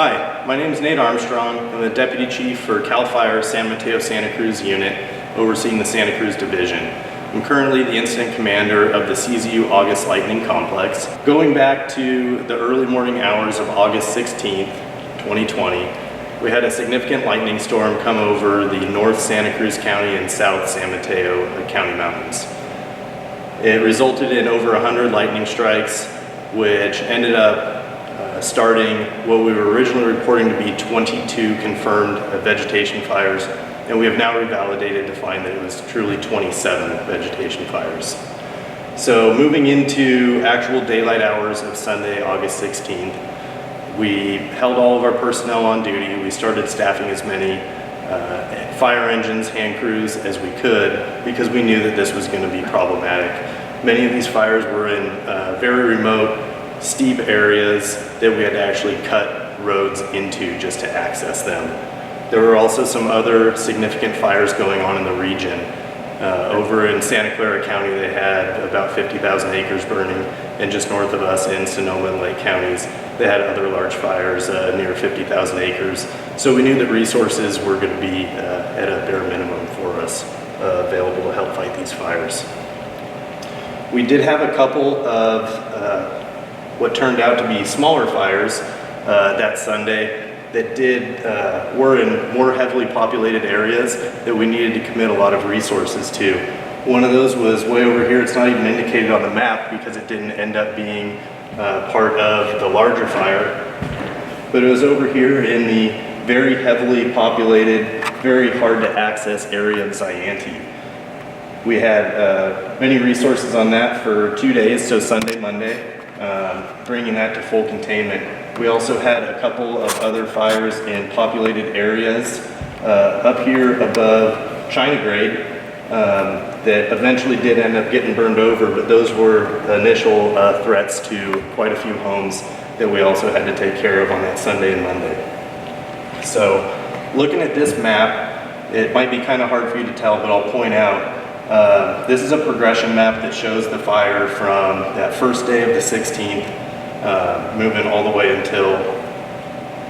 Hi, my name is Nate Armstrong. I'm the Deputy Chief for CAL FIRE San Mateo-Santa Cruz unit, overseeing the Santa Cruz Division. I'm currently the Incident Commander of the CZU August Lightning Complex. Going back to the early morning hours of August 16th, 2020, we had a significant lightning storm come over the North Santa Cruz County and South San Mateo County mountains. It resulted in over 100 lightning strikes, which ended up starting what we were originally reporting to be 22 confirmed vegetation fires, and we have now revalidated to find that it was truly 27 vegetation fires. So moving into actual daylight hours of Sunday, August 16th, we held all of our personnel on duty. We started staffing as many fire engines, hand crews as we could, because we knew that this was going to be problematic. Many of these fires were in very remote, steep areas that we had to actually cut roads into just to access them. There were also some other significant fires going on in the region. Over in Santa Clara County, they had about 50,000 acres burning, and just north of us in Sonoma and Lake counties, they had other large fires near 50,000 acres. So we knew that resources were going to be at a bare minimum for us available to help fight these fires. We did have a couple of what turned out to be smaller fires that Sunday that were in more heavily populated areas that we needed to commit a lot of resources to. One of those was way over here. It's not even indicated on the map because it didn't end up being part of the larger fire, but it was over here in the very heavily populated, very hard to access area of Zayante. We had many resources on that for 2 days, so Sunday, Monday, bringing that to full containment. We also had a couple of other fires in populated areas up here above China Grade that eventually did end up getting burned over, but those were initial threats to quite a few homes that we also had to take care of on that Sunday and Monday. So looking at this map, it might be kind of hard for you to tell, but I'll point out this is a progression map that shows the fire from that first day of the 16th, moving all the way until,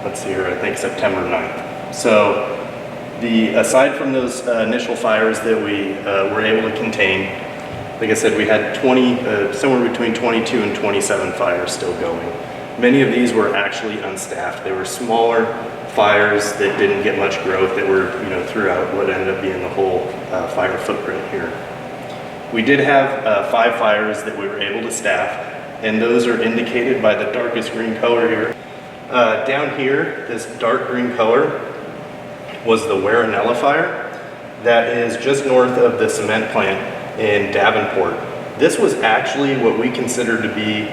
let's see here, I think September 9th. So aside from those initial fires that we were able to contain, like I said, we had somewhere between 22 and 27 fires still going. Many of these were actually unstaffed. They were smaller fires that didn't get much growth, that were throughout what ended up being the whole fire footprint here. We did have 5 fires that we were able to staff, and those are indicated by the darkest green color here. Down here, this dark green color was the Waranella fire that is just north of the cement plant in Davenport. This was actually what we considered to be,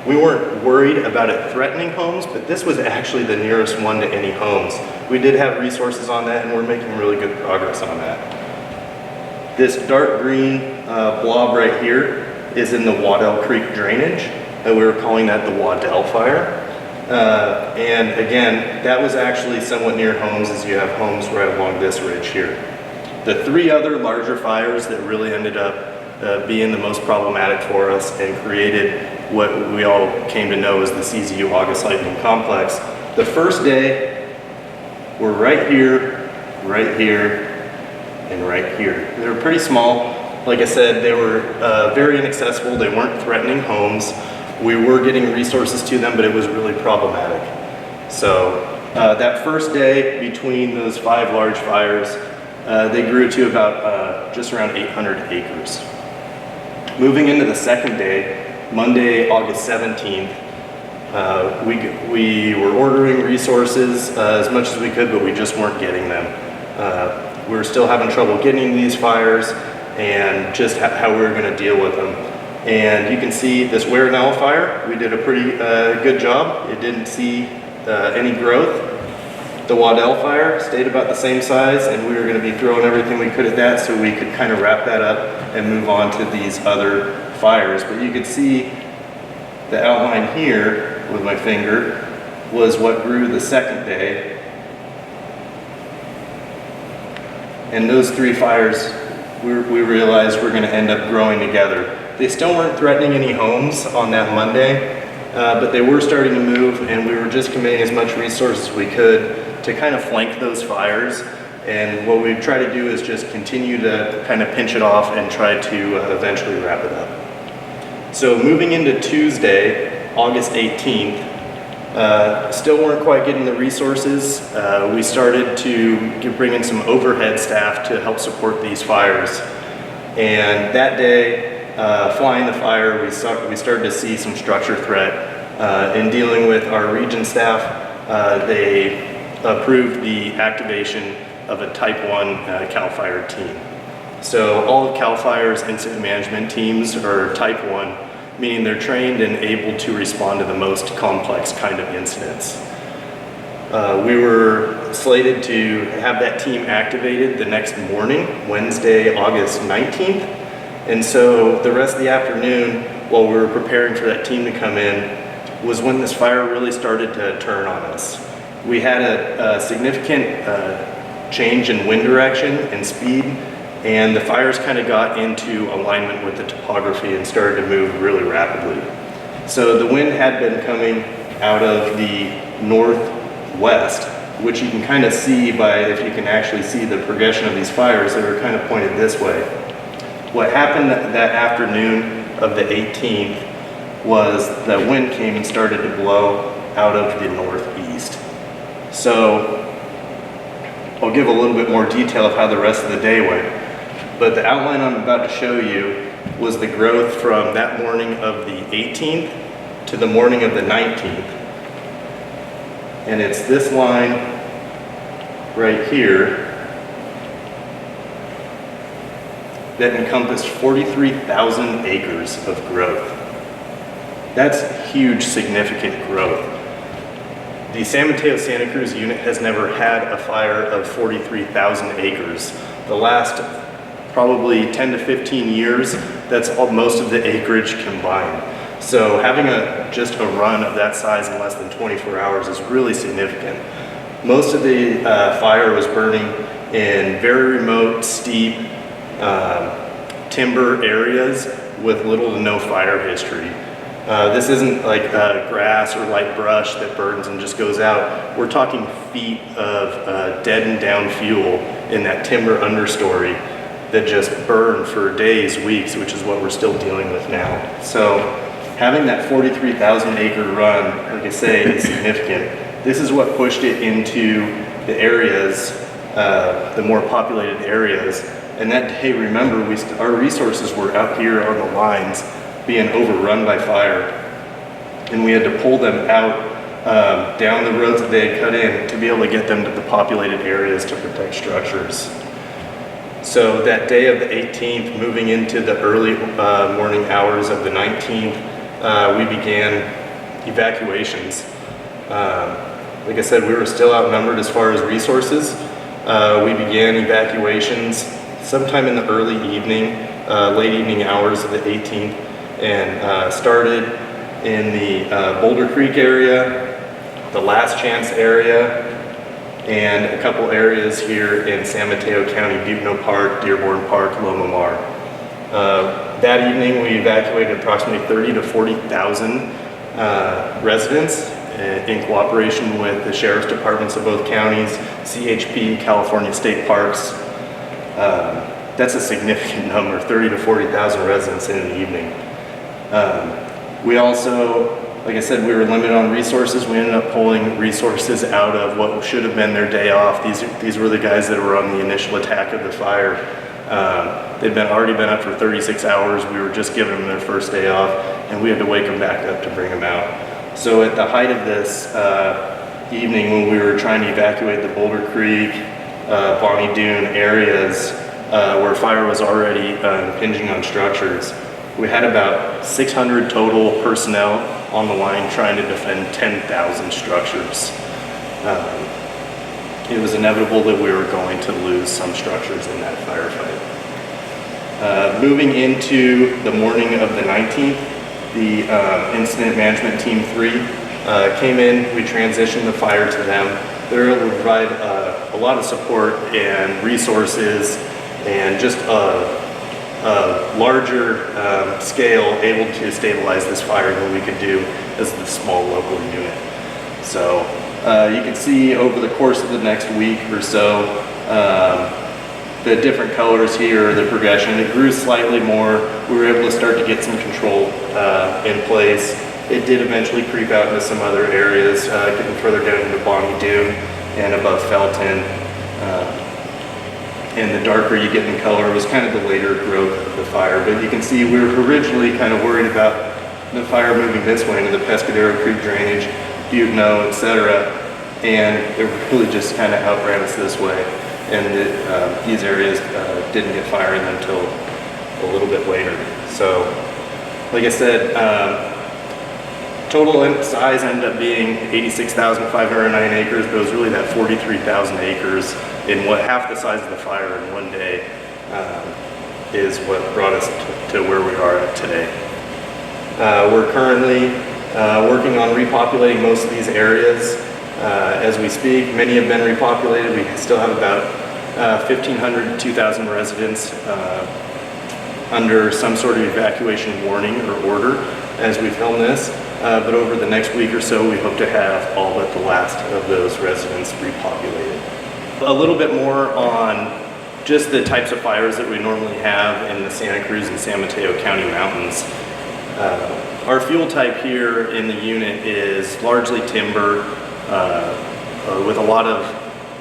we weren't worried about it threatening homes, but this was actually the nearest one to any homes. We did have resources on that, and we're making really good progress on that. This dark green blob right here is in the Waddell Creek drainage, and we were calling that the Waddell fire. And again, that was actually somewhat near homes, as you have homes right along this ridge here. The 3 other larger fires that really ended up being the most problematic for us and created what we all came to know as the CZU August Lightning Complex. The first day were right here, and right here. They were pretty small. Like I said, they were very inaccessible. They weren't threatening homes. We were getting resources to them, but it was really problematic. So that first day between those 5 large fires, they grew to about just around 800 acres. Moving into the second day, Monday, August 17th, we were ordering resources as much as we could, but we just weren't getting them. We were still having trouble getting these fires and just how we were going to deal with them. And you can see this Waranella fire, we did a pretty good job. It didn't see any growth. The Waddell fire stayed about the same size, and we were going to be throwing everything we could at that so we could kind of wrap that up and move on to these other fires. But you could see the outline here with my finger was what grew the second day. And those 3 fires, we realized we're going to end up growing together. They still weren't threatening any homes on that Monday, but they were starting to move, and we were just committing as much resources as we could to kind of flank those fires. And what we try to do is just continue to kind of pinch it off and try to eventually wrap it up. So moving into Tuesday, August 18th, still weren't quite getting the resources. We started to bring in some overhead staff to help support these fires. And that day, flying the fire, we started to see some structure threat. In dealing with our region staff, they approved the activation of a Type 1 CAL FIRE team. So all of CAL FIRE's incident management teams are Type 1, meaning they're trained and able to respond to the most complex kind of incidents. We were slated to have that team activated the next morning, Wednesday, August 19th. And so the rest of the afternoon, while we were preparing for that team to come in, was when this fire really started to turn on us. We had a significant change in wind direction and speed, and the fires kind of got into alignment with the topography and started to move really rapidly. So the wind had been coming out of the northwest, which you can kind of see by, if you can actually see the progression of these fires, they were kind of pointed this way. What happened that afternoon of the 18th was that wind came and started to blow out of the northeast. So I'll give a little bit more detail of how the rest of the day went. But the outline I'm about to show you was the growth from that morning of the 18th to the morning of the 19th. And it's this line right here that encompassed 43,000 acres of growth. That's huge, significant growth. The San Mateo-Santa Cruz unit has never had a fire of 43,000 acres. The last probably 10 to 15 years, that's most of the acreage combined. So having just a run of that size in less than 24 hours is really significant. Most of the fire was burning in very remote, steep timber areas with little to no fire history. This isn't like grass or light brush that burns and just goes out. We're talking feet of deadened down fuel in that timber understory that just burn for days, weeks, which is what we're still dealing with now. So having that 43,000 acre run, like I say, is significant. This is what pushed it into the areas, the more populated areas. And that day, remember, our resources were out here on the lines being overrun by fire. And we had to pull them out down the roads that they had cut in to be able to get them to the populated areas to protect structures. So that day of the 18th, moving into the early morning hours of the 19th, we began evacuations. Like I said, we were still outnumbered as far as resources. We began evacuations sometime in the early evening, late evening hours of the 18th, and started in the Boulder Creek area, the Last Chance area, and a couple areas here in San Mateo County, Butno Park, Dearborn Park, Loma Mar. That evening we evacuated approximately 30 to 40,000 residents in cooperation with the sheriff's departments of both counties, CHP, California State Parks. That's a significant number, 30 to 40,000 residents in an evening. We also, like I said, we were limited on resources. We ended up pulling resources out of what should have been their day off. These were the guys that were on the initial attack of the fire. They'd already been up for 36 hours. We were just giving them their first day off, and we had to wake them back up to bring them out. So at the height of this evening, when we were trying to evacuate the Boulder Creek, Bonnie Dune areas where fire was already impinging on structures, we had about 600 total personnel on the line trying to defend 10,000 structures. It was inevitable that we were going to lose some structures in that firefight. Moving into the morning of the 19th, the Incident Management Team 3 came in. We transitioned the fire to them. They were able to provide a lot of support and resources and just larger scale able to stabilize this fire than we could do as the small local unit. So you can see over the course of the next week or so, the different colors here, the progression. It grew slightly more. We were able to start to get some control in place. It did eventually creep out into some other areas, getting further down into Bonnie Dune and above Felton. And the darker you get in color was kind of the later growth of the fire. But you can see we were originally kind of worried about the fire moving this way into the Pescadero Creek drainage, Butano, etc. And it really just kind of outran us this way. And these areas didn't get firing until a little bit later. So, like I said, total size ended up being 86,509 acres, but it was really that 43,000 acres in what half the size of the fire in one day is what brought us to where we are at today. We're currently working on repopulating most of these areas as we speak. Many have been repopulated. We still have about 1,500 to 2,000 residents under some sort of evacuation warning or order as we film this. But over the next week or so, we hope to have all but the last of those residents repopulated. A little bit more on just the types of fires that we normally have in the Santa Cruz and San Mateo County mountains. Our fuel type here in the unit is largely timber with a lot of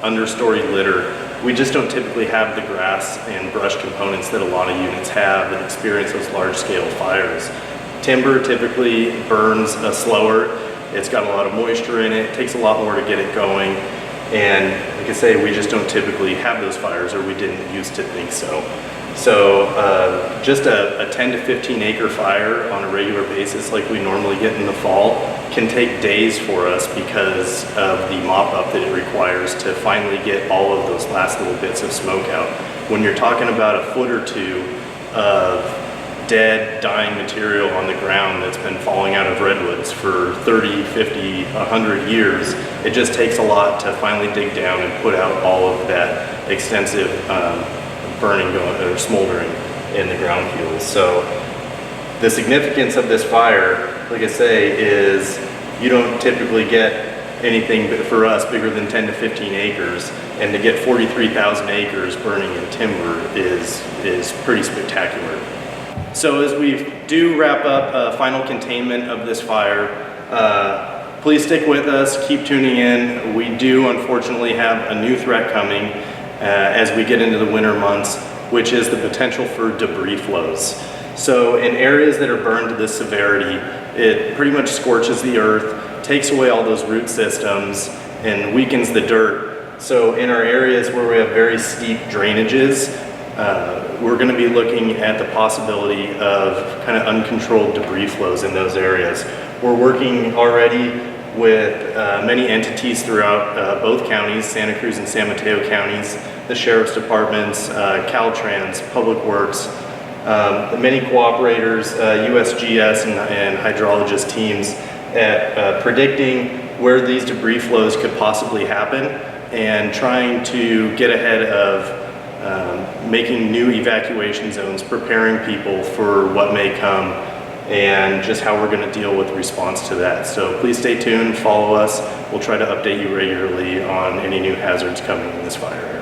understory litter. We just don't typically have the grass and brush components that a lot of units have that experience those large-scale fires. Timber typically burns slower. It's got a lot of moisture in it. It takes a lot more to get it going. And like I say, we just don't typically have those fires, or we didn't used to think so. So just a 10 to 15 acre fire on a regular basis like we normally get in the fall can take days for us because of the mop up that it requires to finally get all of those last little bits of smoke out. When you're talking about a foot or two of dead, dying material on the ground that's been falling out of redwoods for 30, 50, 100 years, it just takes a lot to finally dig down and put out all of that extensive burning or smoldering in the ground fuels. So the significance of this fire, like I say, is you don't typically get anything for us bigger than 10 to 15 acres, and to get 43,000 acres burning in timber is pretty spectacular. So as we do wrap up final containment of this fire, please stick with us, keep tuning in. We do unfortunately have a new threat coming as we get into the winter months, which is the potential for debris flows. So in areas that are burned to this severity, it pretty much scorches the earth, takes away all those root systems, and weakens the dirt. So in our areas where we have very steep drainages, we're going to be looking at the possibility of kind of uncontrolled debris flows in those areas. We're working already with many entities throughout both counties, Santa Cruz and San Mateo counties, the sheriff's departments, Caltrans, Public Works, many cooperators, USGS and hydrologist teams at predicting where these debris flows could possibly happen and trying to get ahead of making new evacuation zones, preparing people for what may come, and just how we're going to deal with response to that. So please stay tuned, follow us. We'll try to update you regularly on any new hazards coming in this fire area.